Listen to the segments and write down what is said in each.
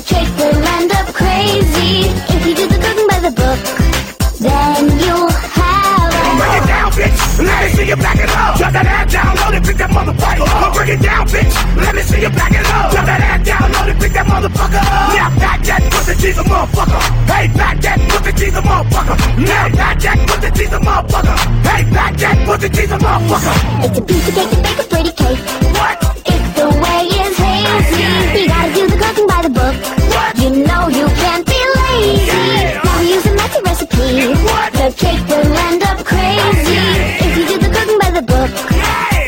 trick will end up crazy. If you do the cooking by the book, then you'll have a... Break it down, bitch. Let me see you back it up. Drop that ass down, load it, pick that motherfucker up. Break it down, bitch. Let me see you back it up. Drop that ass down, load it, pick that motherfucker up. Now back that pussy, she's a motherfucker. Hey, back that pussy, she's a motherfucker. Now back that pussy, she's a motherfucker. Hey, back that pussy, she's a motherfucker. It's a piece of cake to bake a pretty cake. What? If the way is hazy, you gotta do the cooking by the book. What? You know you can't be lazy. Yeah. Now we use a messy recipe. What? The cake will end up crazy. If you do the cooking by the book,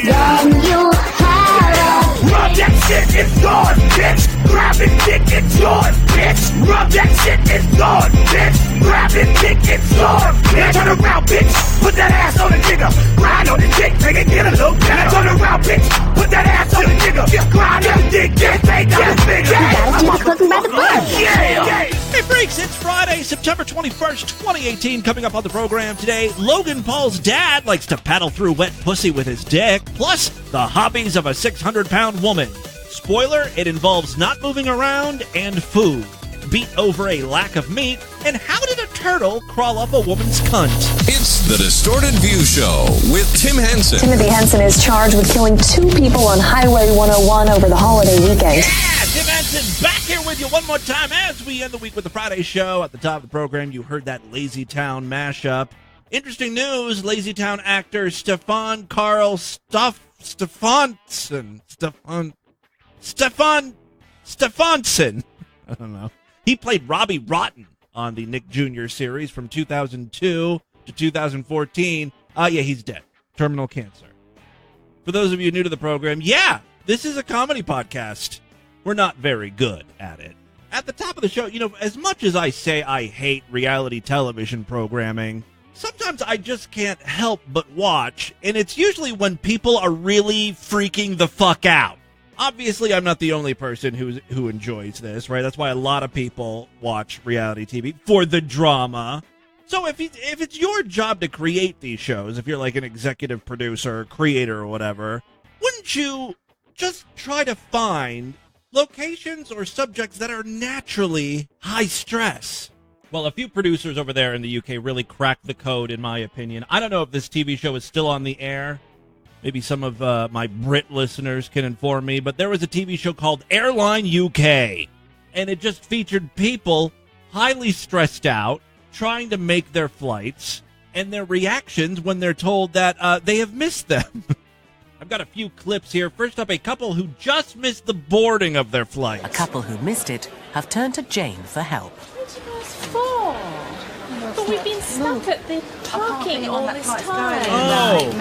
then you'll have a... Rub that shit, it's yours, bitch. Grab it, dick, it's yours, bitch. Rub that shit, it's yours, bitch. Grab it, dick, it's yours, bitch. Now turn around, bitch. Put that ass on the nigga. Grind on the dick, make it get a little better. Now turn around, bitch. Put that ass on the nigga. Grind on the dick, get paid down the finger. You gotta do the cooking by the book. Yeah. Hey freaks, it's Friday, September 21st, 2018. Coming up on the program today, Logan Paul's dad likes to paddle through wet pussy with his dick, plus the hobbies of a 600-pound woman. Spoiler, it involves not moving around and food. Beat over a lack of meat, and how did a turtle crawl up a woman's cunt? It's the Distorted View Show with Tim Henson. Timothy Henson is charged with killing 2 people on Highway 101 over the holiday weekend. Yeah, Tim Henson back here with you one more time as we end the week with the Friday show. At the top of the program, you heard that Lazy Town mashup. Interesting news, Lazy Town actor Stefan Carl Stefansson. I don't know. He played Robbie Rotten on the Nick Jr. series from 2002 to 2014. Yeah, he's dead. Terminal cancer. For those of you new to the program, yeah, this is a comedy podcast. We're not very good at it. At the top of the show, you know, as much as I say I hate reality television programming, sometimes I just can't help but watch, and it's usually when people are really freaking the fuck out. Obviously, I'm not the only person who enjoys this, right? That's why a lot of people watch reality TV, for the drama. So if it's your job to create these shows, if you're like an executive producer or creator or whatever, wouldn't you just try to find locations or subjects that are naturally high stress? Well, a few producers over there in the UK really cracked the code, in my opinion. I don't know if this TV show is still on the air. Maybe some of my Brit listeners can inform me, but there was a TV show called Airline UK, and it just featured people highly stressed out, trying to make their flights, and their reactions when they're told that they have missed them. I've got a few clips here. First up, a couple who just missed the boarding of their flight. A couple who missed it have turned to Jane for help. What are you guys for? But we've been stuck at the parking all this time. Oh,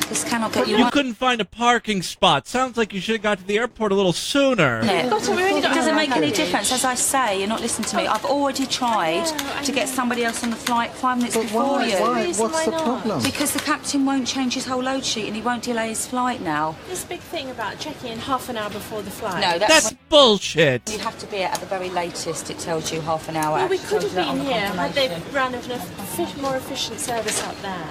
This cannot get you couldn't find a parking spot. Sounds like you should have got to the airport a little sooner. It doesn't make any difference. As I say, you're not listening to me. I've already tried to get somebody else on the flight 5 minutes before you. What's the problem? Because the captain won't change his whole load sheet and he won't delay his flight now. This big thing about checking in half an hour before the flight. No, That's bullshit. You'd have to be at the very latest. It tells you half an hour. Well, we It could tells have you that on been the here had they confirmation. ran a more efficient service up there.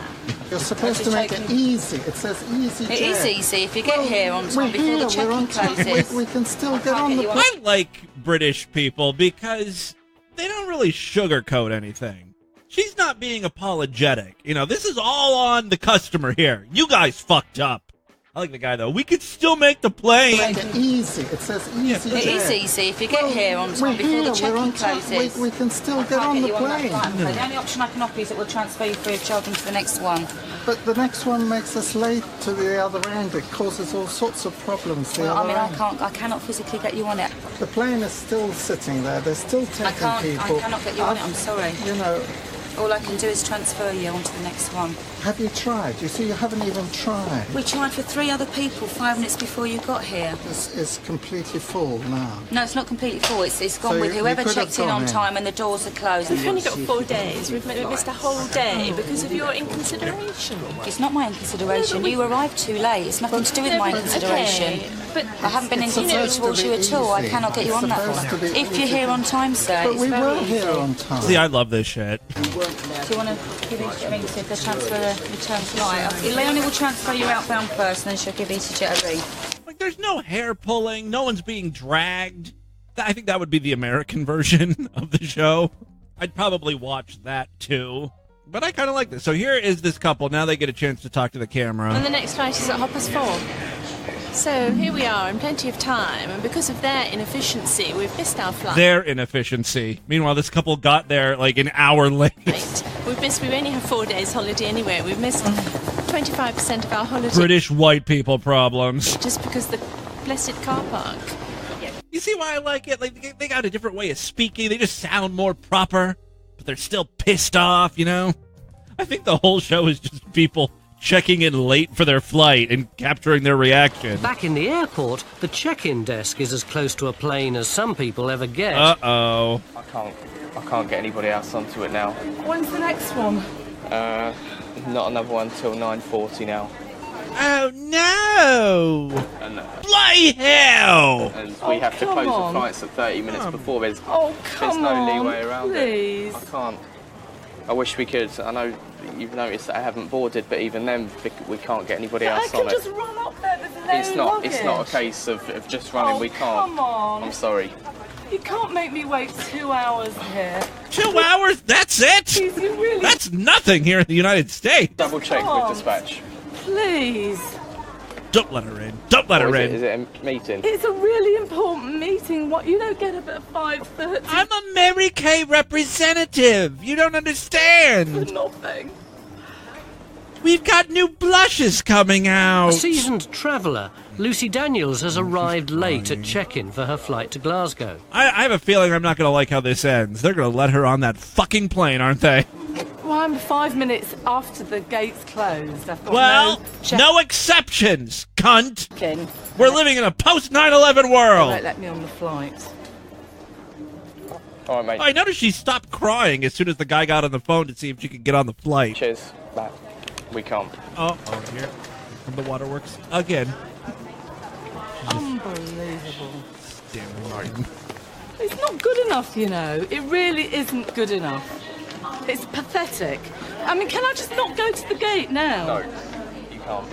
You're supposed to make it easy. It says easy. It is easy if you get here on time before the check-in closes. We can still get on the plane. I like British people because they don't really sugarcoat anything. She's not being apologetic. You know, this is all on the customer here. You guys fucked up. I like the guy, though. We could still make the plane. Make it easy. It says easy. It is easy if you get here on time before the check-in closes. We can still get on the plane. The only option I can offer is that we'll transfer you free of charge into the next one. But the next one makes us late to the other end. It causes all sorts of problems. Well, I mean, I cannot physically get you on it. The plane is still sitting there. They're still taking people. I cannot get you on it. I'm sorry. You know, all I can do is transfer you onto the next one. Have you tried? You see, you haven't even tried. We tried for 3 other people 5 minutes before you got here. This is completely full now. No, it's not completely full. It's gone So with you whoever could have checked in gone on in. time and the doors are closed. We've only got 4 days. We've missed a whole day because of your inconsideration. It's not my inconsideration. You arrived too late. It's nothing to do with my inconsideration. Okay, but I haven't been It's inconsiderate supposed towards to you be at all. I easy. cannot get you It's on that supposed to one. be If you're here on time, sir, But it's we very were easy. here on time. See, I love this shit. Do you want to give each ring to the transfer the return flight? Leonie will transfer you outbound first, and then she'll give EasyJet a ring. Like, there's no hair pulling. No one's being dragged. I think that would be the American version of the show. I'd probably watch that too. But I kind of like this. So here is this couple. Now they get a chance to talk to the camera. And the next flight is at 4:30. So here we are in plenty of time, and because of their inefficiency, we've missed our flight. Their inefficiency. Meanwhile, this couple got there like an hour late. We only have 4 days holiday anyway. We've missed 25% of our holiday. British white people problems. Just because the blessed car park. You see why I like it? Like they got a different way of speaking. They just sound more proper, but they're still pissed off, you know? I think the whole show is just people checking in late for their flight and capturing their reaction. Back in the airport, the check-in desk is as close to a plane as some people ever get. Uh-oh. I can't get anybody else onto it now. When's the next one? Not another one till 9:40 now. Oh, no! And, Bloody hell! and we have to close the flights at 30 minutes before. There's no leeway around please. it. I can't. I wish we could. I know you've noticed that I haven't boarded, but even then we can't get anybody else on it. I can just run up there. There's no luggage. It's not a case of just running. We can't. Come on. I'm sorry. You can't make me wait 2 hours here. 2 hours? That's it? Please, you really... That's nothing here in the United States. Double check with dispatch. Please. Don't let her in. Don't let her in. Is it a meeting? It's a really important meeting. What, you don't get up at 5:30? I'm a Mary Kay representative. You don't understand. For nothing. We've got new blushes coming out. A seasoned traveller, Lucy Daniels has arrived late at check-in for her flight to Glasgow. I have a feeling I'm not going to like how this ends. They're going to let her on that fucking plane, aren't they? Well, I'm 5 minutes after the gates closed. I've got Well, no exceptions, cunt. check-in. We're living in a post-9/11 world. They won't let me on the flight. All right, mate. I noticed she stopped crying as soon as the guy got on the phone to see if she could get on the flight. Cheers. Back. We can't. Oh, here from the waterworks again. Unbelievable. Damn right. It's not good enough, you know. It really isn't good enough. It's pathetic. I mean, can I just not go to the gate now? No, you can't.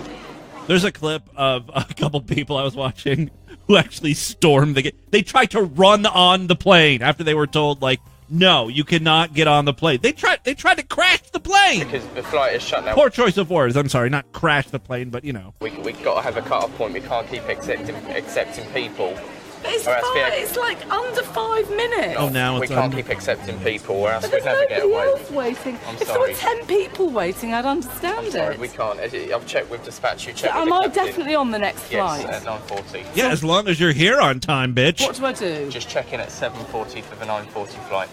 There's a clip of a couple people I was watching who actually stormed the gate. They tried to run on the plane after they were told, like, no, you cannot get on the plane. They tried to crash the plane. Because the flight is shut now. Poor choice of words. I'm sorry, not crash the plane, but you know. We've got to have a cut-off point. We can't keep accepting people. It's fine. It's like under 5 minutes. Oh, now we it's can't under. keep accepting people, or else But we'd there's never get nobody away. else waiting. I'm If there sorry. were 10 people waiting, I'd understand Sorry, it. we can't. I've checked with dispatch. You So checked with am the I captain. definitely on the next flight? Yes, at 9:40. Yeah, as long as you're here on time, bitch. What do I do? Just check in at 7:40 for the 9:40 flight.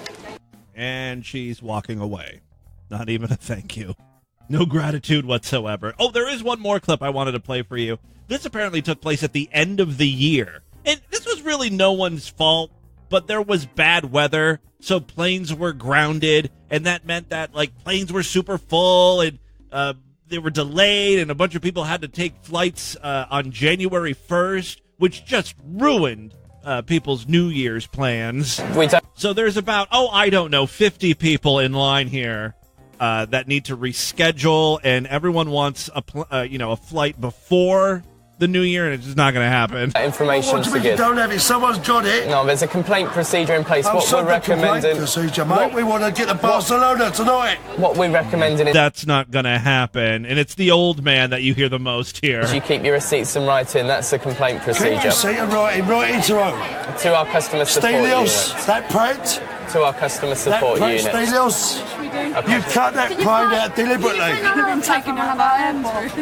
And she's walking away. Not even a thank you. No gratitude whatsoever. Oh, there is one more clip I wanted to play for you. This apparently took place at the end of the year. And this was really no one's fault, but there was bad weather, so planes were grounded, and that meant that, like, planes were super full, and they were delayed, and a bunch of people had to take flights on January 1st, which just ruined people's New Year's plans. So there's about, 50 people in line here that need to reschedule, and everyone wants a flight before the New Year, and it's just not going to happen. Information to give. Don't have it. Someone's got it. No, there's a complaint procedure in place. What we're recommending. Procedure, mate. We want to get to Barcelona tonight. What we're recommending is. That's not going to happen, and it's the old man that you hear the most here. You keep your receipts and write in. That's the complaint procedure. Keep your receipt and write into who? To our customer support unit. That print. To our customer support unit. Stelios. You cut that print out deliberately.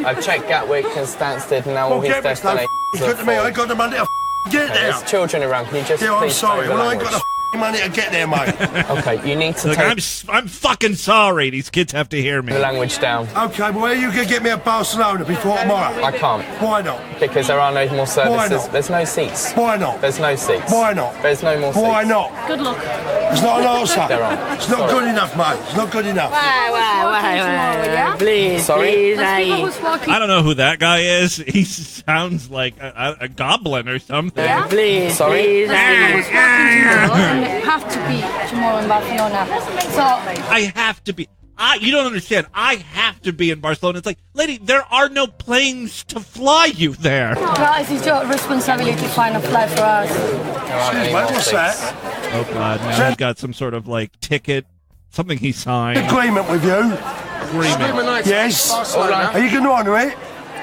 I've checked Gatwick and Stansted and now all his destinations. Good to me. I ain't got the money to get there. There's children around. Can you just I'm please sorry. say the Well, I ain't language? got the money to get there, mate. Okay, you need to Look, take I'm fucking sorry. These kids have to hear me. the language down. Okay, well, you can get me at Barcelona before tomorrow. I can't. Why not? Because there are no more services. Why not? There's no seats. Why not? There's no seats. Why not? There's no more seats. Why not? Good luck. It's not an answer. There are. It's not good enough, mate. It's not good enough. Please, sorry. I don't know who that guy is. He sounds like a goblin or something. Please, sorry. have to be tomorrow in Barcelona. So I have to be. You don't understand. I have to be in Barcelona. It's like, lady, there are no planes to fly you there. Guys, it's your responsibility to find a flight for us. Excuse me, what's that? Oh, God. Now he's got some sort of, like, ticket, something he signed. Agreement with you. Agreement. Yes. Are you going to honour it?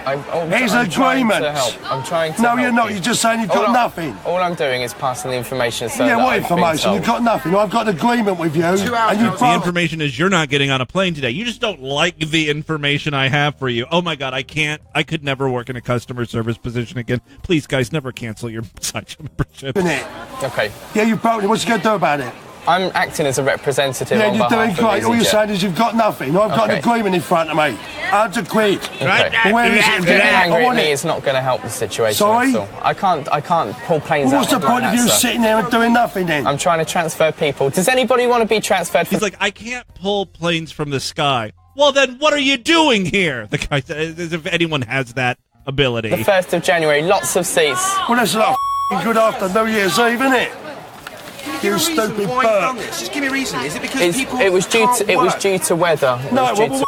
Here's an agreement. I'm trying to No, help you're not. you. You're just saying you've got nothing. All I'm doing is passing the information. So Yeah, that what I've been information? told. You've got nothing. I've got an agreement with you. And you The information is you're not getting on a plane today. You just don't like the information I have for you. Oh, my God, I could never work in a customer service position again. Please, guys, never cancel your Sideshow membership. Okay. Yeah, you broke it. What you going to do about it? I'm acting as a representative Yeah, on you're doing behalf great. of All you're EasyJet. saying is you've got nothing. I've got an agreement in front of me. 100 quid. Okay. Where is it? Getting angry I at want me it. is not going to help the situation. Sorry? That's all. I can't pull planes Well, out what's the of my point of hat, you sir. sitting there and doing nothing then? I'm trying to transfer people. Does anybody want to be transferred? He's like, I can't pull planes from the sky. Well, then what are you doing here? The guy says, as if anyone has that ability. The 1st of January, lots of seats. Well, that's a lot of good after New Year's Eve, isn't it? You stupid bird. Just give me a reason. Is it because people It was due to weather. It No, was due well, to-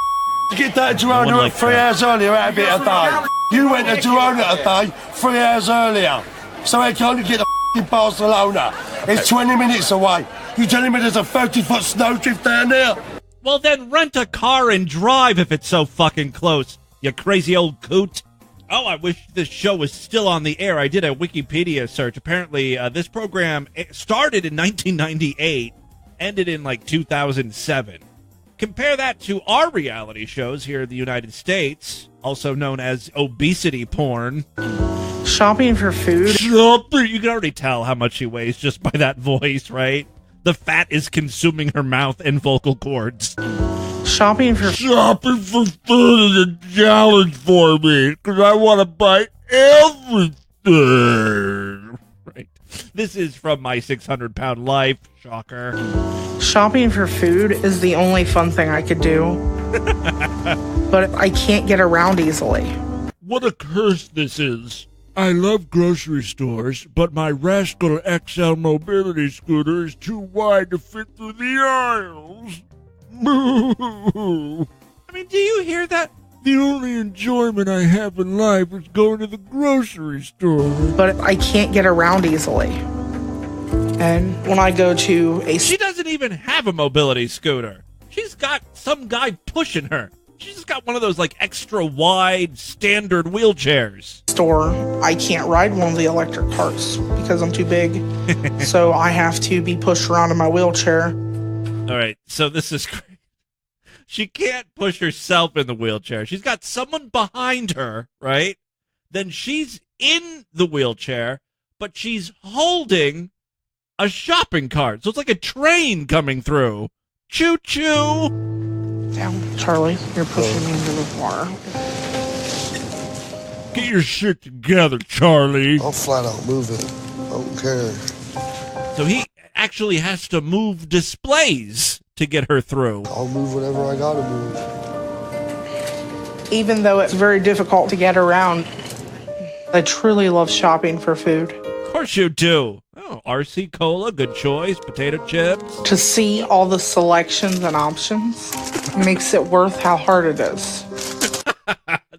you get that Girona like 3 hours earlier out of it a day. You went to Girona a day 3 hours earlier. So I can only get to Barcelona. It's 20 minutes away. You telling me there's a 30-foot snowdrift down there? Well, then rent a car and drive if it's so fucking close, you crazy old coot. Oh, I wish this show was still on the air. I did a Wikipedia search. Apparently, this program started in 1998, ended in, 2007. Compare that to our reality shows here in the United States, also known as obesity porn. Shopping for food. You can already tell how much she weighs just by that voice, right? The fat is consuming her mouth and vocal cords. Shopping for food is a challenge for me because I want to buy everything. Right. This is from My 600-Pound Life. Shocker. Shopping for food is the only fun thing I could do. But I can't get around easily. What a curse this is. I love grocery stores, but my rascal XL mobility scooter is too wide to fit through the aisles. Moo. I mean, do you hear that? The only enjoyment I have in life is going to the grocery store. But I can't get around easily. And when I go to a... She doesn't even have a mobility scooter. She's got some guy pushing her. She's just got one of those, extra wide standard wheelchairs. Store, I can't ride one of the electric carts because I'm too big. So I have to be pushed around in my wheelchair. All right, so this is great. She can't push herself in the wheelchair. She's got someone behind her, right? Then she's in the wheelchair, but she's holding a shopping cart. So it's like a train coming through. Choo-choo. Down, Charlie, you're pushing me into the water. Get your shit together, Charlie. I'll flat out move it. I don't care. So he actually has to move displays to get her through. I'll move whatever I gotta move. Even though it's very difficult to get around, I truly love shopping for food. Of course you do. Oh, RC Cola, good choice. Potato chips. To see all the selections and options makes it worth how hard it is.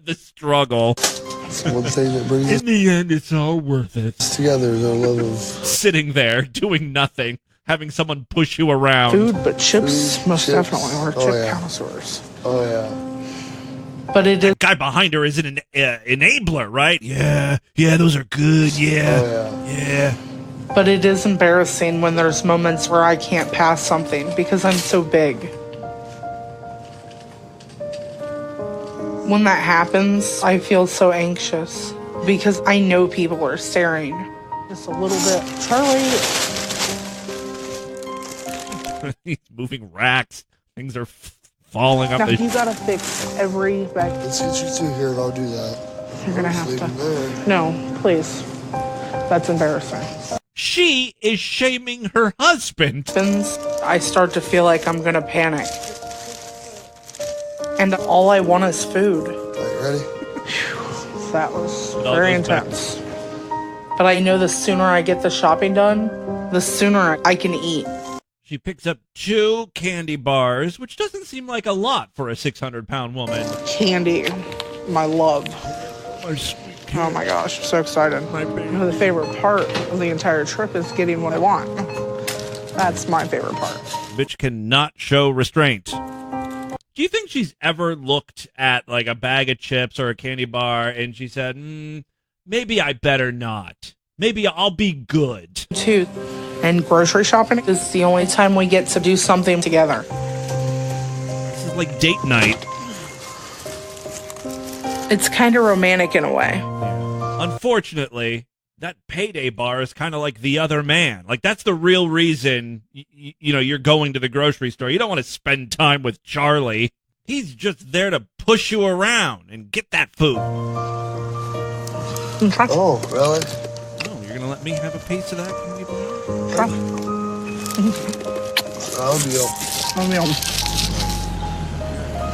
The struggle. It's one thing that brings us In the end, it's all worth it. together is our love of Sitting there, doing nothing, having someone push you around. Food, but chips, Food, most chips. definitely. We're Oh, chip yeah. connoisseurs. Oh yeah. But it is. Guy behind her is an enabler, right? Yeah, those are good. Yeah, Oh yeah. But it is embarrassing when there's moments where I can't pass something because I'm so big. When that happens, I feel so anxious because I know people are staring. Just a little bit. Charlie. He's moving racks. Things are falling up. Now you gotta fix every bag. Let's get you two here and I'll do that. You're gonna have Leave to. them there. No, please. That's embarrassing. She is shaming her husband. I start to feel like I'm gonna panic. And all I want is food. Alright, ready? That was It all very goes back. intense. But I know the sooner I get the shopping done, the sooner I can eat. She picks up 2 candy bars, which doesn't seem like a lot for a 600-pound woman. Candy, my love. Oh my gosh, so excited. The favorite part of the entire trip is getting what I want. That's my favorite part. Bitch cannot show restraint. Do you think she's ever looked at like a bag of chips or a candy bar and she said, maybe I better not. Maybe I'll be good. And grocery shopping is the only time we get to do something together. This is like date night. It's kind of romantic in a way. Unfortunately, that payday bar is kind of like the other man. Like, that's the real reason, you're going to the grocery store. You don't want to spend time with Charlie. He's just there to push you around and get that food. Oh, really? Oh, you're going to let me have a piece of that candy bar? I'll be.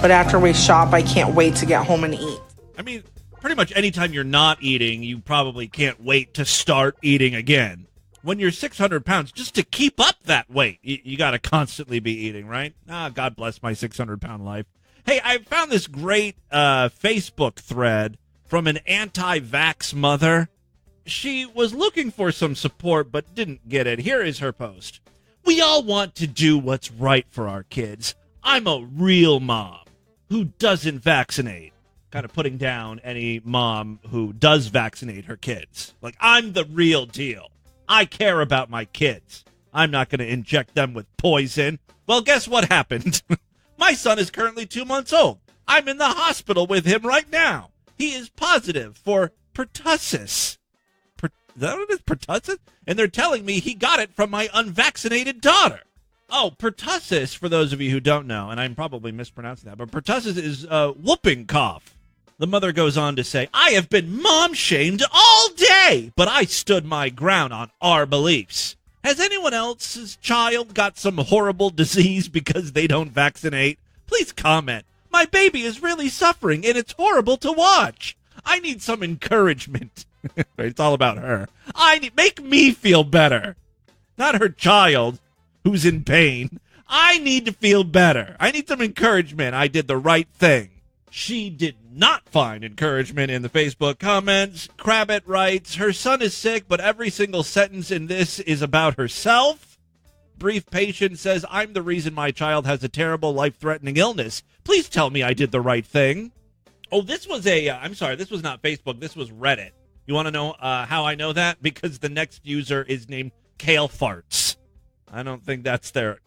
But after we shop, I can't wait to get home and eat. I mean, pretty much anytime you're not eating, you probably can't wait to start eating again. When you're 600 pounds, just to keep up that weight, you got to constantly be eating, right? God bless my 600-pound life. Hey, I found this great Facebook thread from an anti-vax mother. She was looking for some support but didn't get it. Here is her post. We all want to do what's right for our kids. I'm a real mom who doesn't vaccinate. Kind of putting down any mom who does vaccinate her kids. Like, I'm the real deal. I care about my kids. I'm not going to inject them with poison. Well, guess what happened? My son is currently 2 months old. I'm in the hospital with him right now. He is positive for pertussis. Is that what it is? Pertussis? And they're telling me he got it from my unvaccinated daughter. Oh, pertussis, for those of you who don't know, and I'm probably mispronouncing that, but pertussis is whooping cough. The mother goes on to say, I have been mom-shamed all day, but I stood my ground on our beliefs. Has anyone else's child got some horrible disease because they don't vaccinate? Please comment. My baby is really suffering, and it's horrible to watch. I need some encouragement. It's all about her. Make me feel better. Not her child, who's in pain. I need to feel better. I need some encouragement. I did the right thing. She did not find encouragement in the Facebook comments. Crabbit writes, her son is sick, but every single sentence in this is about herself. Brief Patient says, I'm the reason my child has a terrible, life-threatening illness. Please tell me I did the right thing. Oh, this was I'm sorry, this was not Facebook. This was Reddit. You want to know how I know that? Because the next user is named Kale Farts. I don't think that's their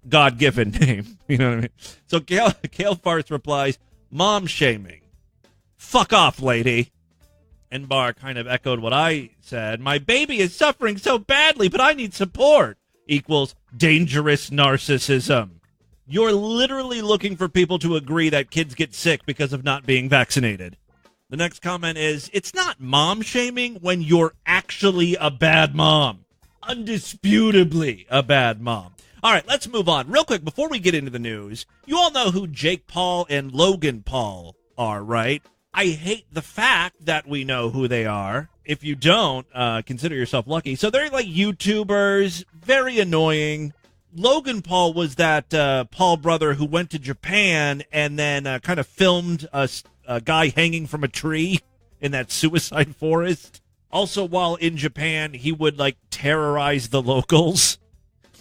God-given name. You know what I mean? So Kale Farts replies, mom shaming. Fuck off, lady. And Bar kind of echoed what I said. My baby is suffering so badly, but I need support. Equals dangerous narcissism. You're literally looking for people to agree that kids get sick because of not being vaccinated. The next comment is, it's not mom shaming when you're actually a bad mom. Undisputably a bad mom. All right, let's move on. Real quick, before we get into the news, you all know who Jake Paul and Logan Paul are, right? I hate the fact that we know who they are. If you don't, consider yourself lucky. So they're like YouTubers, very annoying. Logan Paul was that Paul brother who went to Japan and then kind of filmed a guy hanging from a tree in that suicide forest. Also, while in Japan, he would like terrorize the locals,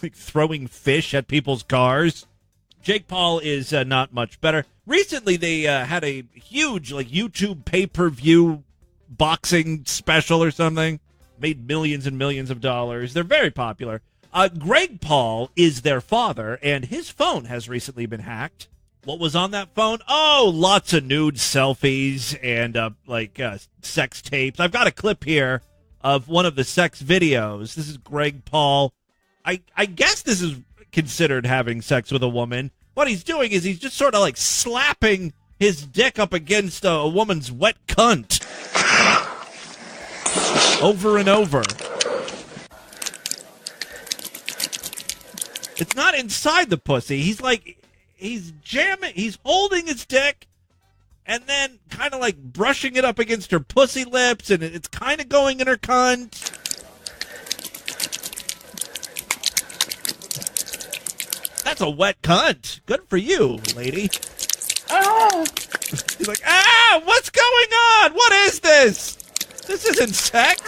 like throwing fish at people's cars. Jake Paul is not much better. Recently, they had a huge like YouTube pay-per-view boxing special or something. Made millions and millions of dollars. They're very popular. Greg Paul is their father, and his phone has recently been hacked. What was on that phone? Oh, lots of nude selfies and sex tapes. I've got a clip here of one of the sex videos. This is Greg Paul. I guess this is considered having sex with a woman. What he's doing is he's just sort of like slapping his dick up against a woman's wet cunt. Over and over. It's not inside the pussy. He's jamming, he's holding his dick and then kind of like brushing it up against her pussy lips, and it's kind of going in her cunt. That's a wet cunt. Good for you, lady. Oh. He's like, what's going on? What is this? This isn't sex.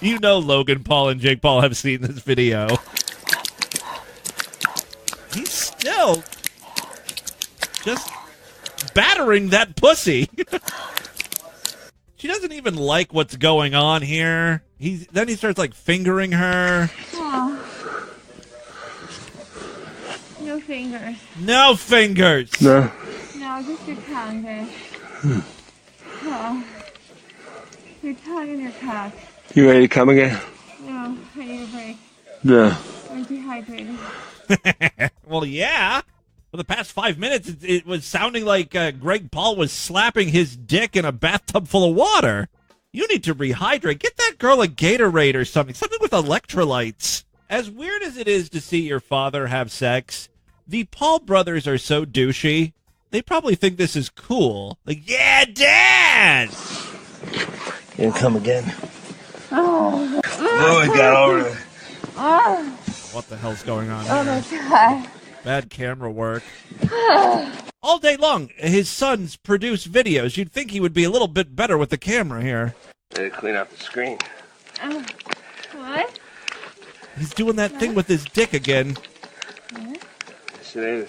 You know Logan Paul and Jake Paul have seen this video. He's still just battering that pussy. She doesn't even like what's going on here. Then he starts like fingering her. Oh. No fingers. No fingers. No. No, just your tongue, babe. Oh. Your tongue and your cock. You ready to come again? No, I need a break. No. I'm dehydrated. Well, yeah. For the past 5 minutes, it was sounding like Greg Paul was slapping his dick in a bathtub full of water. You need to rehydrate. Get that girl a Gatorade or something. Something with electrolytes. As weird as it is to see your father have sex, the Paul brothers are so douchey. They probably think this is cool. Like, yeah, Dad! You gonna come again? Oh. Oh, we got over it. Oh. What the hell's going on Oh, here? my God. Bad camera work. All day long, his sons produce videos. You'd think he would be a little bit better with the camera here. Better clean out the screen. What? He's doing that thing with his dick again. I said,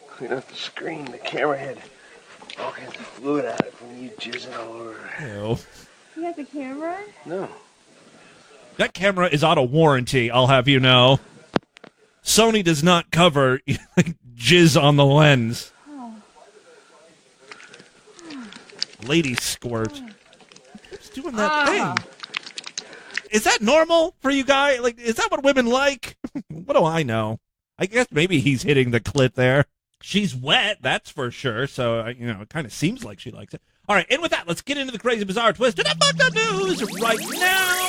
clean out the screen. The camera had all kinds of fluid out of it from you jizzing all over. Ew. You got the camera? No. That camera is out of warranty, I'll have you know. Sony does not cover jizz on the lens. Oh. Lady squirt. Keeps doing that thing. Is that normal for you guys? Like, is that what women like? What do I know? I guess maybe he's hitting the clit there. She's wet, that's for sure. So, it kind of seems like she likes it. All right, and with that, let's get into the crazy, bizarre twist of the fucked up news right now.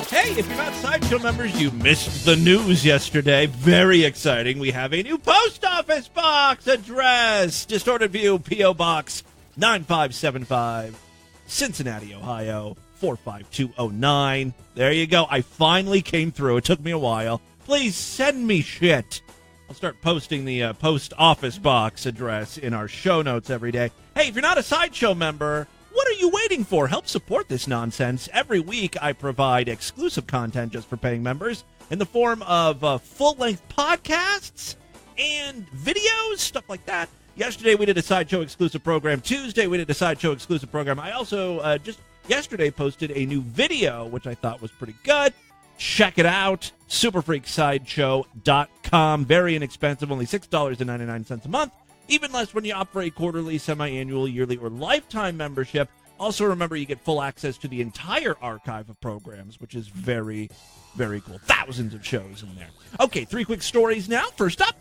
Hey, if you're not Sideshow members, you missed the news yesterday. Very exciting. We have a new post office box address. Distorted View, P.O. Box 9575, Cincinnati, Ohio 45209. There you go. I finally came through. It took me a while. Please send me shit. I'll start posting the post office box address in our show notes every day. Hey, if you're not a Sideshow member, what are you waiting for? Help support this nonsense. Every week, I provide exclusive content just for paying members in the form of full-length podcasts and videos, stuff like that. Yesterday, we did a Sideshow exclusive program. Tuesday, we did a Sideshow exclusive program. I also just yesterday posted a new video, which I thought was pretty good. Check it out. Superfreaksideshow.com. Very inexpensive, only $6.99 a month. Even less when you opt for a quarterly, semi-annual, yearly, or lifetime membership. Also, remember, you get full access to the entire archive of programs, which is very, very cool. Thousands of shows in there. Okay, 3 quick stories now. First up,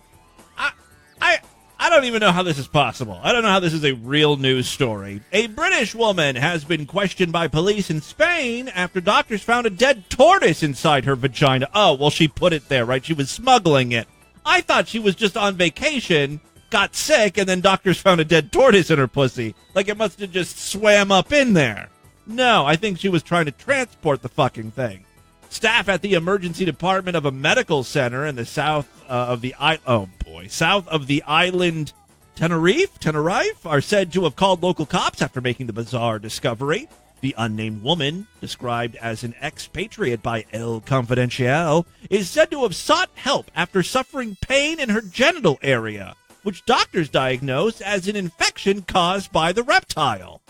I don't even know how this is possible. I don't know how this is a real news story. A British woman has been questioned by police in Spain after doctors found a dead tortoise inside her vagina. Oh, well, she put it there, right? She was smuggling it. I thought she was just on vacation, got sick, and then doctors found a dead tortoise in her pussy. Like it must have just swam up in there. No, I think she was trying to transport the fucking thing. Staff at the emergency department of a medical center in the south of the island Tenerife are said to have called local cops after making the bizarre discovery. The unnamed woman, described as an expatriate by El Confidencial, is said to have sought help after suffering pain in her genital area, which doctors diagnosed as an infection caused by the reptile.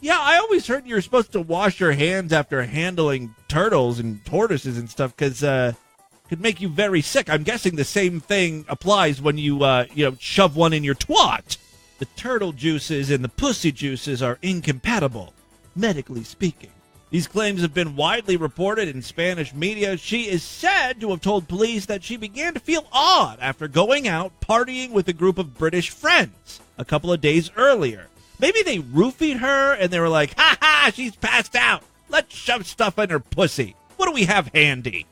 Yeah, I always heard you're supposed to wash your hands after handling turtles and tortoises and stuff because could make you very sick. I'm guessing the same thing applies when you shove one in your twat. The turtle juices and the pussy juices are incompatible, medically speaking. These claims have been widely reported in Spanish media. She is said to have told police that she began to feel odd after going out partying with a group of British friends a couple of days earlier. Maybe they roofied her and they were like, ha ha, she's passed out. Let's shove stuff in her pussy. What do we have handy?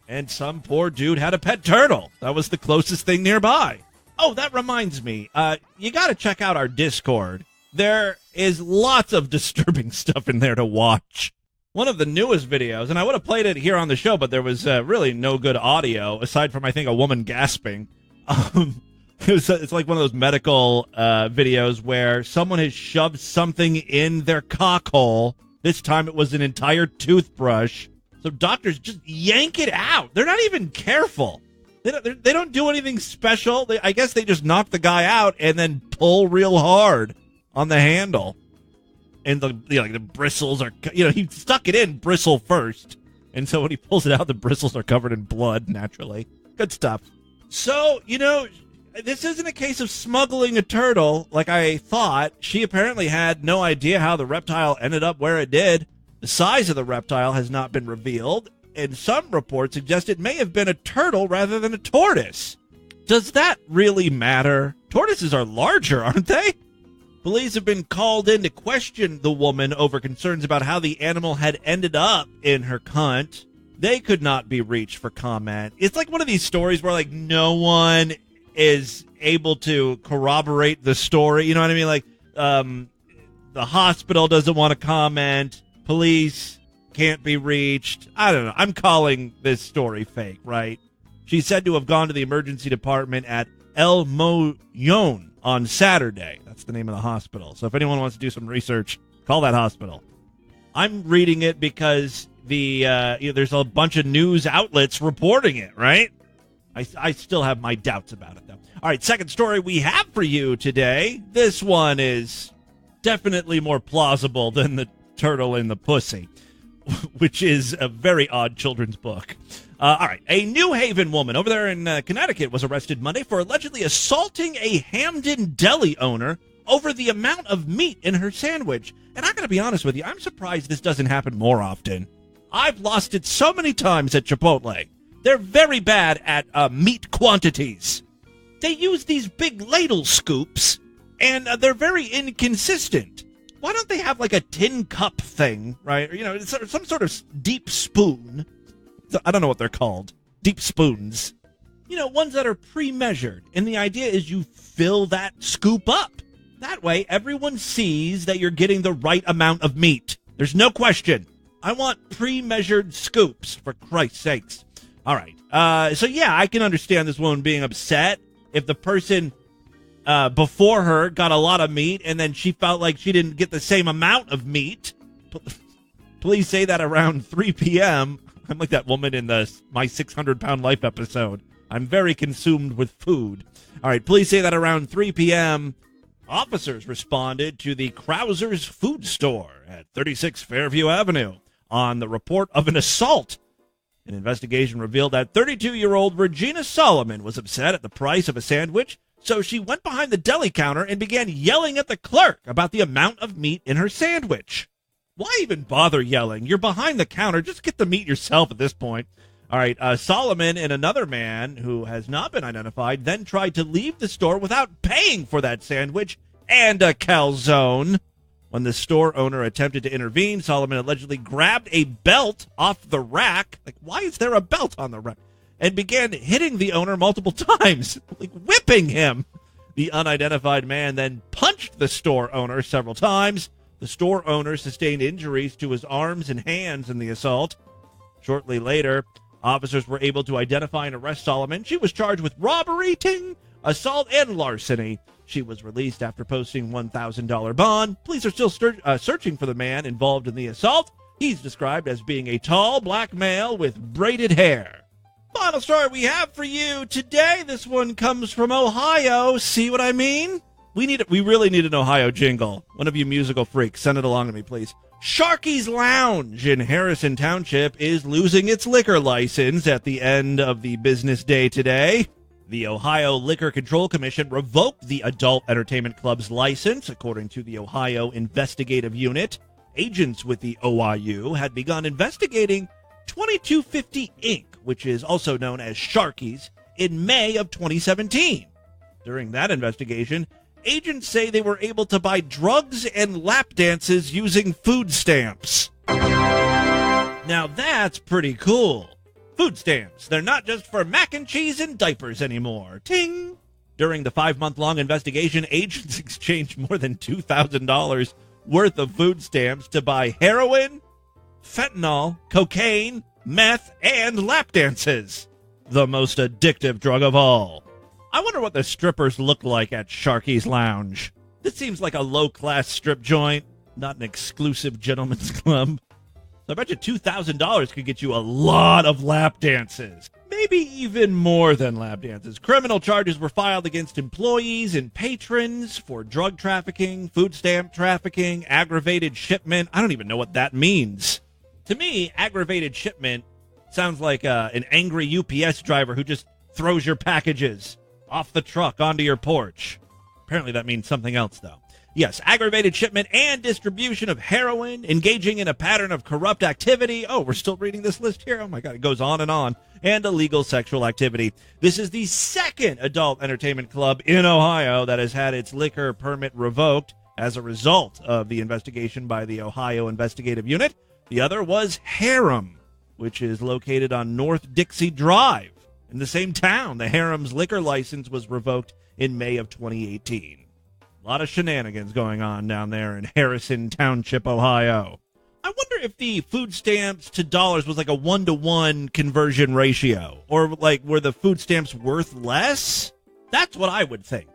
And some poor dude had a pet turtle. That was the closest thing nearby. Oh, that reminds me. You got to check out our Discord. There is lots of disturbing stuff in there to watch. One of the newest videos, and I would have played it here on the show, but there was really no good audio, aside from, I think, a woman gasping. It's like one of those medical videos where someone has shoved something in their cock hole. This time it was an entire toothbrush. So doctors just yank it out. They're not even careful. They don't do anything special. I guess they just knock the guy out and then pull real hard on the handle. And the bristles are, he stuck it in bristle first. And so when he pulls it out, the bristles are covered in blood, naturally. Good stuff. So, this isn't a case of smuggling a turtle like I thought. She apparently had no idea how the reptile ended up where it did. The size of the reptile has not been revealed, and some reports suggest it may have been a turtle rather than a tortoise. Does that really matter? Tortoises are larger, aren't they? Police have been called in to question the woman over concerns about how the animal had ended up in her cunt. They could not be reached for comment. It's like one of these stories where, no one is able to corroborate the story. You know what I mean? The hospital doesn't want to comment. Police can't be reached. I don't know. I'm calling this story fake, right? She's said to have gone to the emergency department at El Moyon on Saturday. That's the name of the hospital. So if anyone wants to do some research, call that hospital. I'm reading it because there's a bunch of news outlets reporting it, right? I still have my doubts about it, though. All right, second story we have for you today. This one is definitely more plausible than the turtle in the pussy, which is a very odd children's book. All right, a New Haven woman over there in Connecticut was arrested Monday for allegedly assaulting a Hamden deli owner over the amount of meat in her sandwich. And I'm going to be honest with you, I'm surprised this doesn't happen more often. I've lost it so many times at Chipotle. They're very bad at meat quantities. They use these big ladle scoops, and they're very inconsistent. Why don't they have like a tin cup thing, right? Or, some sort of deep spoon. I don't know what they're called. Deep spoons. Ones that are pre-measured. And the idea is you fill that scoop up. That way, everyone sees that you're getting the right amount of meat. There's no question. I want pre-measured scoops, for Christ's sakes. All right. So, yeah, I can understand this woman being upset if the person before her got a lot of meat and then she felt like she didn't get the same amount of meat. Please say that around 3 p.m. I'm like that woman in the My 600-Pound Life episode. I'm very consumed with food. All right, please say that around 3 p.m. Officers responded to the Krauser's Food Store at 36 Fairview Avenue on the report of an assault. An investigation revealed that 32-year-old Regina Solomon was upset at the price of a sandwich, so she went behind the deli counter and began yelling at the clerk about the amount of meat in her sandwich. Why even bother yelling? You're behind the counter. Just get the meat yourself at this point. All right, Solomon and another man who has not been identified then tried to leave the store without paying for that sandwich and a calzone. When the store owner attempted to intervene, Solomon allegedly grabbed a belt off the rack. Like, why is there a belt on the rack? And began hitting the owner multiple times, like whipping him. The unidentified man then punched the store owner several times. The store owner sustained injuries to his arms and hands in the assault. Shortly later, officers were able to identify and arrest Solomon. She was charged with robbery, assault, and larceny. She was released after posting $1,000 bond. Police are still searching for the man involved in the assault. He's described as being a tall black male with braided hair. Final story we have for you today. This one comes from Ohio. See what I mean? We really need an Ohio jingle. One of you musical freaks, send it along to me, please. Sharky's Lounge in Harrison Township is losing its liquor license at the end of the business day today. The Ohio Liquor Control Commission revoked the Adult Entertainment Club's license, according to the Ohio Investigative Unit. Agents with the OIU had begun investigating 2250 Inc., which is also known as Sharky's, in May of 2017. During that investigation, agents say they were able to buy drugs and lap dances using food stamps. Now that's pretty cool. Food stamps. They're not just for mac and cheese and diapers anymore. Ting! During the 5-month-long investigation, agents exchanged more than $2,000 worth of food stamps to buy heroin, fentanyl, cocaine, meth, and lap dances. The most addictive drug of all. I wonder what the strippers look like at Sharky's Lounge. This seems like a low-class strip joint, not an exclusive gentleman's club. So I bet you $2,000 could get you a lot of lap dances. Maybe even more than lap dances. Criminal charges were filed against employees and patrons for drug trafficking, food stamp trafficking, aggravated shipment. I don't even know what that means. To me, aggravated shipment sounds like an angry UPS driver who just throws your packages off the truck onto your porch. Apparently that means something else, though. Yes, aggravated shipment and distribution of heroin, engaging in a pattern of corrupt activity. Oh, we're still reading this list here? Oh, my God, it goes on. And illegal sexual activity. This is the second adult entertainment club in Ohio that has had its liquor permit revoked as a result of the investigation by the Ohio Investigative Unit. The other was Harem, which is located on North Dixie Drive in the same town. The Harem's liquor license was revoked in May of 2018. A lot of shenanigans going on down there in Harrison Township, Ohio. I wonder if the food stamps to dollars was like a 1-to-1 conversion ratio, or like were the food stamps worth less? That's what I would think.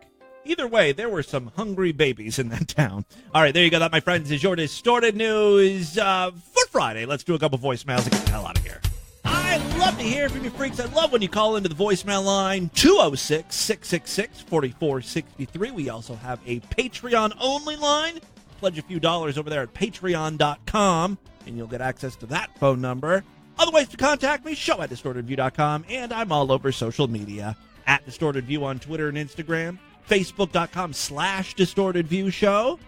Either way, there were some hungry babies in that town. All right, there you go. That, my friends, is your distorted news for Friday. Let's do a couple voicemails and get the hell out of here. I love to hear from you freaks. I love when you call into the voicemail line, 206-666-4463. We also have a Patreon-only line. Pledge a few dollars over there at patreon.com, and you'll get access to that phone number. Other ways to contact me, show at distortedview.com, and I'm all over social media, at distortedview on Twitter and Instagram, facebook.com/distortedviewshow,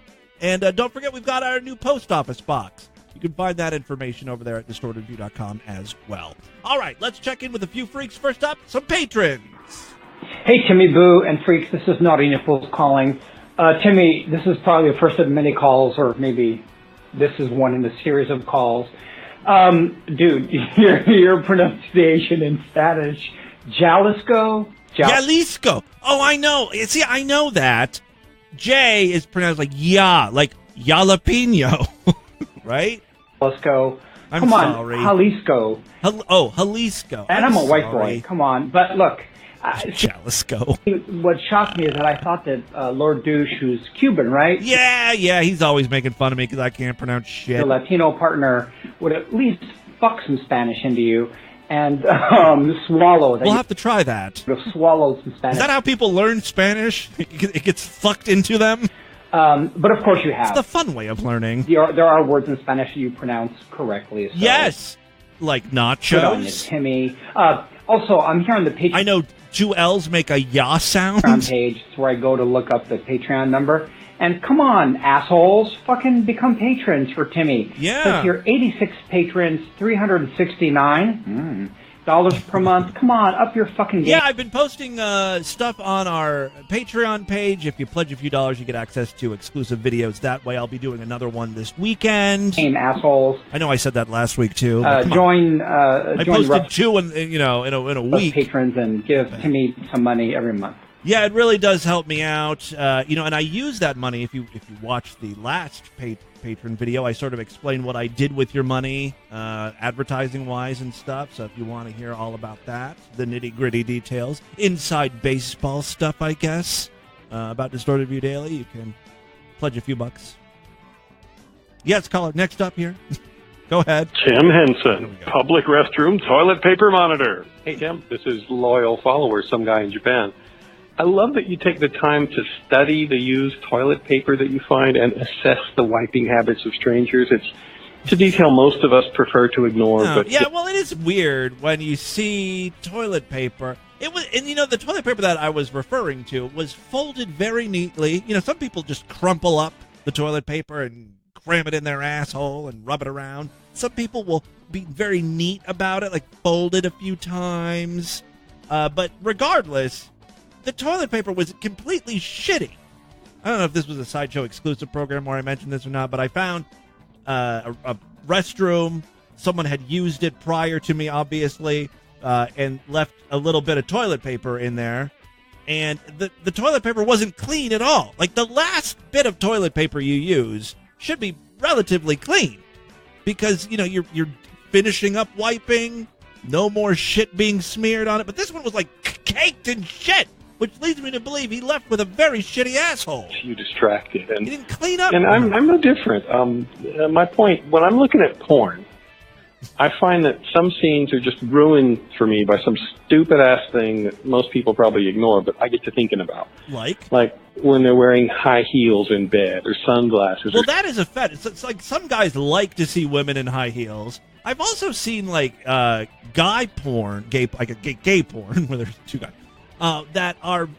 and don't forget we've got our new post office box. You can find that information over there at distortedview.com as well. All right, let's check in with a few freaks. First up, some patrons. Hey, Timmy Boo and freaks, this is Naughty Nipples calling. Timmy, this is probably the first of many calls, or maybe this is one in a series of calls. Dude, your pronunciation in Spanish, Jalisco? Jalisco. Oh, I know. See, I know that. J is pronounced like ya, like jalapeno, right? Jalisco. I'm Come on, sorry. Jalisco. Jalisco. And I'm a white boy. Come on. But look. Jalisco. What shocked me is that I thought that Lord Douche, who's Cuban, right? Yeah, he's always making fun of me because I can't pronounce shit. The Latino partner would at least fuck some Spanish into you and swallow. We'll have to try that. Swallow some Spanish. Is that how people learn Spanish? It gets fucked into them? But of course you have. It's the fun way of learning. There are words in Spanish that you pronounce correctly. So yes! Like nachos. Good on you, Timmy. Also, I'm here on the Patreon. I know 2 L's make a ya sound. Page. It's where I go to look up the Patreon number. And come on, assholes, fucking become patrons for Timmy. Yeah. Because you're 86 patrons, $369 per month. Come on, up your fucking game. Yeah, I've been posting stuff on our Patreon page. If you pledge a few dollars, you get access to exclusive videos that way. I'll be doing another one this weekend. Game assholes. I know I said that last week too. I posted 2 in a week. Patrons and give Timmy some money every month. Yeah, it really does help me out. And I use that money. If you watch the last patron video, I sort of explain what I did with your money, advertising-wise and stuff. So if you want to hear all about that, the nitty-gritty details, inside baseball stuff, I guess, about Distorted View Daily, you can pledge a few bucks. Yes, caller, next up here. Go ahead. Tim Henson, public restroom toilet paper monitor. Hey, Tim, this is loyal follower, some guy in Japan. I love that you take the time to study the used toilet paper that you find and assess the wiping habits of strangers. It's a detail most of us prefer to ignore. No, but yeah, well, it is weird when you see toilet paper. It was, and the toilet paper that I was referring to was folded very neatly. Some people just crumple up the toilet paper and cram it in their asshole and rub it around. Some people will be very neat about it, like fold it a few times. But regardless, the toilet paper was completely shitty. I don't know if this was a Sideshow exclusive program where I mentioned this or not, but I found a restroom. Someone had used it prior to me, obviously, and left a little bit of toilet paper in there. and the toilet paper wasn't clean at all. Like, the last bit of toilet paper you use should be relatively clean because, you know, you're finishing up wiping, no more shit being smeared on it. But this one was, like, caked in shit, which leads me to believe he left with a very shitty asshole. You distracted. And he didn't clean up. And I'm no different. My point, when I'm looking at porn, I find that some scenes are just ruined for me by some stupid-ass thing that most people probably ignore, but I get to thinking about. Like? Like when they're wearing high heels in bed or sunglasses. Well, that is a fetish. It's like some guys like to see women in high heels. I've also seen, like, guy porn, gay porn, where there's two guys, that are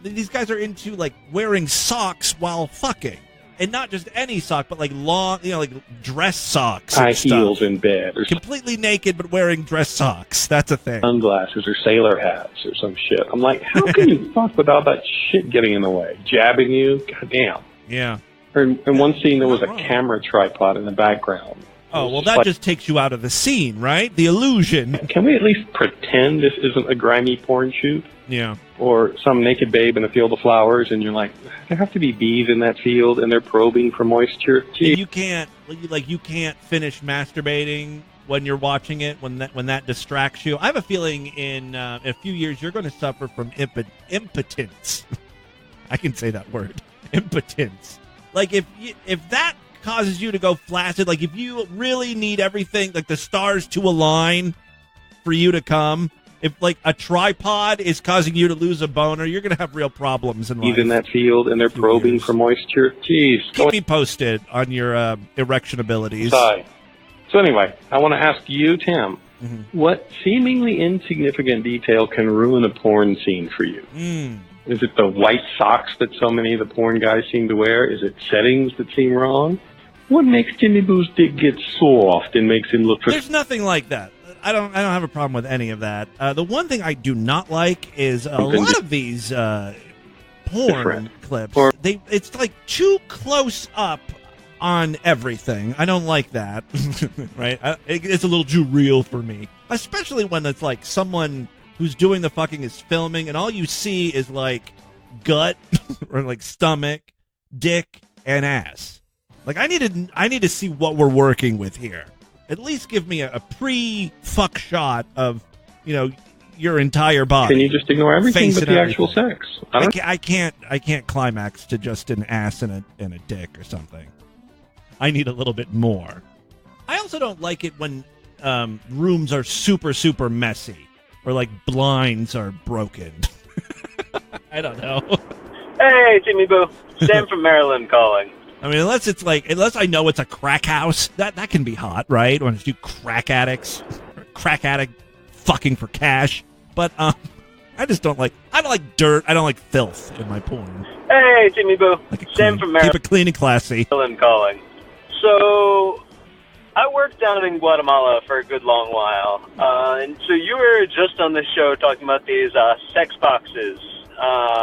these guys are into, like, wearing socks while fucking. And not just any sock, but like long, you know, like dress socks. High heels in bed. Or completely naked, but wearing dress socks. That's a thing. Sunglasses or sailor hats or some shit. I'm like, how can you fuck with all that shit getting in the way? Jabbing you? Goddamn. Yeah. In one scene, there was a camera tripod in the background. Oh, well, that just takes you out of the scene, right? The illusion. Can we at least pretend this isn't a grimy porn shoot? Yeah. Or some naked babe in a field of flowers, and you're like, there have to be bees in that field, and they're probing for moisture. Gee. You can't finish masturbating when you're watching it, when that distracts you. I have a feeling in a few years you're going to suffer from impotence. I can say that word, impotence. Like if that causes you to go flaccid, like if you really need everything, like the stars to align for you to come. If, like, a tripod is causing you to lose a boner, you're going to have real problems in life. In that field, and they're probing for moisture. Jeez. Keep me posted on your erection abilities. Sorry. So anyway, I want to ask you, Tim, what seemingly insignificant detail can ruin a porn scene for you? Is it the white socks that so many of the porn guys seem to wear? Is it settings that seem wrong? What makes Jimmy Boo's dick get soft and makes him look... There's nothing like that. I don't have a problem with any of that. The one thing I do not like is a lot of these porn clips. It's like too close up on everything. I don't like that. Right? It's a little too real for me, especially when it's like someone who's doing the fucking is filming, and all you see is like gut or like stomach, dick, and ass. Like I need to see what we're working with here. At least give me a pre-fuck shot of, you know, your entire body. Can you just ignore everything but the actual sex? I can't climax to just an ass and a dick or something. I need a little bit more. I also don't like it when rooms are super, super messy or like blinds are broken. I don't know. Hey, Jimmy Boo. Sam from Maryland calling. I mean, unless I know it's a crack house, that can be hot, right? When it's two crack addicts, or crack addict fucking for cash. But I don't like dirt. I don't like filth in my porn. Hey, Jimmy Boo. Sam from Maryland. Keep it clean and classy. Calling. So, I worked down in Guatemala for a good long while. And so you were just on the show talking about these sex boxes.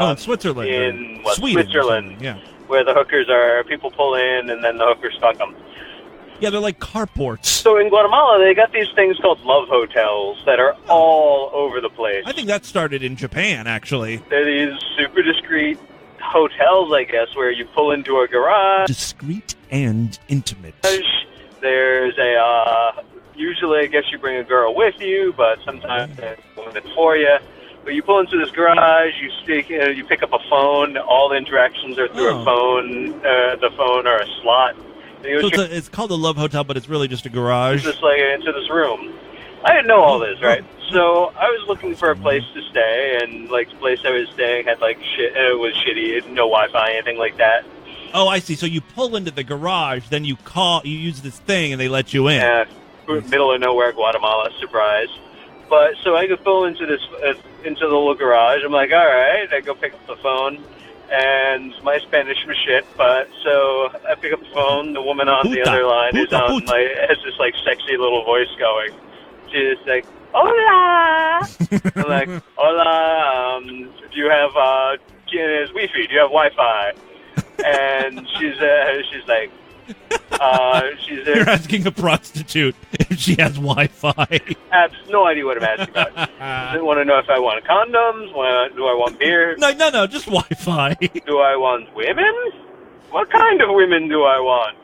In Switzerland. In Sweden, Switzerland. Yeah. Where the hookers are, people pull in and then the hookers fuck them. Yeah, they're like carports. So in Guatemala, they got these things called love hotels that are all over the place. I think that started in Japan, actually. They're these super discreet hotels, I guess, where you pull into a garage. Discreet and intimate. There's usually I guess you bring a girl with you, but sometimes there's one for you. But you pull into this garage, you pick up a phone. All the interactions are through a phone, the phone or a slot. So it's called a love hotel, but it's really just a garage. Just like into this room. I didn't know all this, right? So I was looking for a place to stay, and like the place I was staying had like shit. It was shitty, no Wi-Fi, anything like that. Oh, I see. So you pull into the garage, then you use this thing, and they let you in. Yeah, middle of nowhere, Guatemala, surprise. But so I go pull into this into the little garage. I'm like, all right. I go pick up the phone, and my Spanish was shit. But so I pick up the phone. The woman on the other line has this like sexy little voice going. She's like, "Hola." I'm like, "Hola. Do you have Wi-Fi? Do you have Wi-Fi?" And she's like, You're asking a prostitute if she has Wi-Fi. I have no idea what I'm asking about. Does it want to know if I want condoms? Do I want beer? No, just Wi-Fi. Do I want women? What kind of women do I want?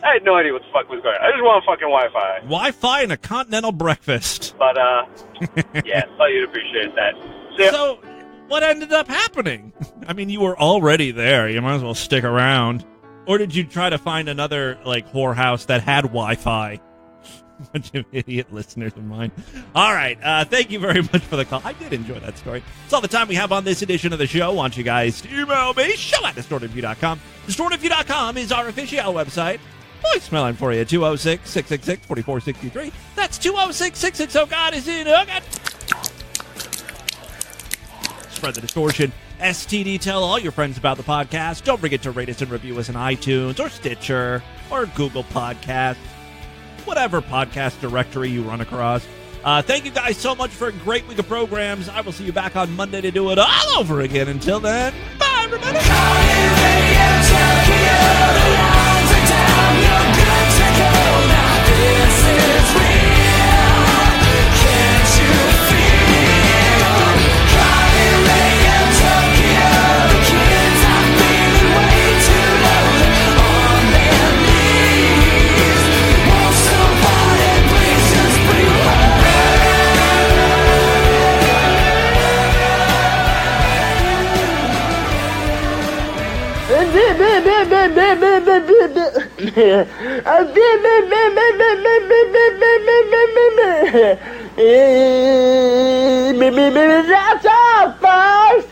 I had no idea what the fuck was going on. I just want fucking Wi-Fi. Wi-Fi and a continental breakfast. But, yeah, thought you'd appreciate that. So, what ended up happening? I mean, you were already there. You might as well stick around. Or did you try to find another, whorehouse that had Wi-Fi? Bunch of idiot listeners of mine. All right. Thank you very much for the call. I did enjoy that story. That's all the time we have on this edition of the show. I want you guys to email me, show@distortedview.com. Distortedview.com is our official website. Voicemail line for you, 206-666-4463. That's 206-660-God is in. Oh, God. Spread the distortion. STD, tell all your friends about the podcast. Don't forget to rate us and review us on iTunes or Stitcher or Google Podcasts, whatever podcast directory you run across. Thank you guys so much for a great week of programs. I will see you back on Monday to do it all over again. Until then, bye, everybody. That's all, folks.